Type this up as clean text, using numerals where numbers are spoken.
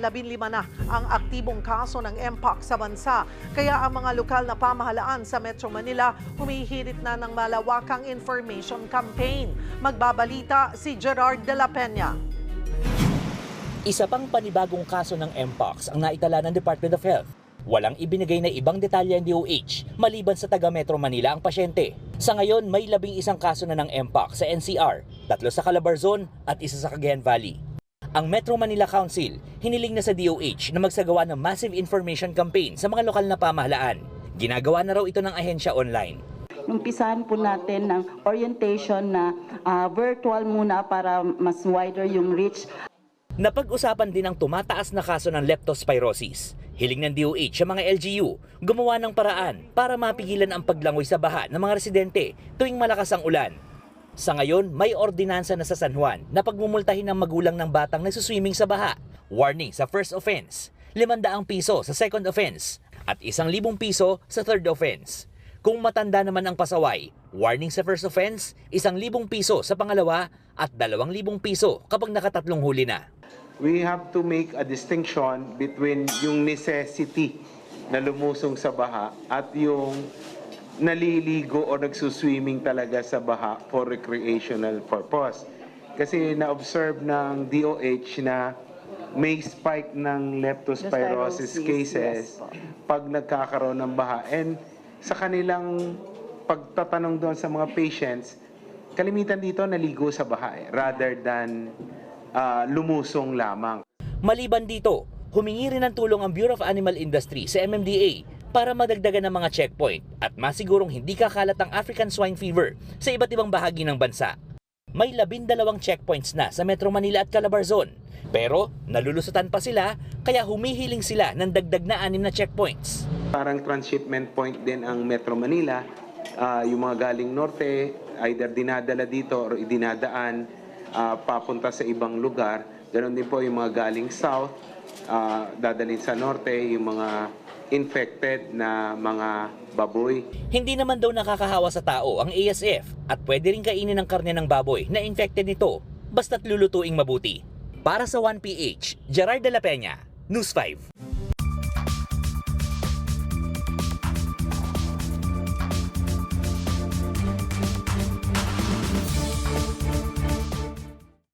15 na ang aktibong kaso ng Mpox sa bansa. Kaya ang mga lokal na pamahalaan sa Metro Manila humihirit na ng malawakang information campaign. Magbabalita si Gerard de la Peña. Isa pang panibagong kaso ng Mpox ang naitala ng Department of Health. Walang ibinigay na ibang detalye ang DOH maliban sa taga Metro Manila ang pasyente. Sa ngayon, may 11 kaso na ng Mpox sa NCR, 3 sa Calabarzon at 1 sa Cagayan Valley. Ang Metro Manila Council hiniling na sa DOH na magsagawa ng massive information campaign sa mga lokal na pamahalaan. Ginagawa na raw ito ng ahensya online. Umpisahan po natin ng orientation na virtual muna para mas wider yung reach. Napag-usapan din ang tumataas na kaso ng leptospirosis. Hiling ng DOH sa mga LGU gumawa ng paraan para mapigilan ang paglangoy sa baha ng mga residente tuwing malakas ang ulan. Sa ngayon, may ordinansa na sa San Juan na pagmumultahin ng magulang ng batang nagsuswimming sa baha. Warning sa first offense, 500 piso sa second offense at 1,000 piso sa third offense. Kung matanda naman ang pasaway, warning sa first offense, 1,000 piso sa pangalawa at 2,000 piso kapag nakatatlong huli na. We have to make a distinction between yung necessity na lumusong sa baha at yung naliligo o nagsuswimming talaga sa baha for recreational purpose. Kasi na-observe ng DOH na may spike ng leptospirosis cases pag nagkakaroon ng baha. And sa kanilang pagtatanong doon sa mga patients, kalimitan dito naligo sa baha rather than lumusong lamang. Maliban dito, humingi rin ng tulong ang Bureau of Animal Industry sa MMDA para madagdagan ng mga checkpoint at masigurong hindi kakalat ang African Swine Fever sa iba't ibang bahagi ng bansa. May 12 checkpoints na sa Metro Manila at Calabarzon, pero nalulusutan pa sila kaya humihiling sila ng dagdag na 6 na checkpoints. Parang transshipment point din ang Metro Manila, yung mga galing norte either dinadala dito or idinadaan papunta sa ibang lugar. Ganon din po yung mga galing south, dadalhin sa norte, yung mga infected na mga baboy. Hindi naman daw nakakahawa sa tao ang ASF at pwede rin kainin ng karne ng baboy na infected nito basta't lulutuing mabuti. Para sa 1PH, Gerard de la Peña, News 5.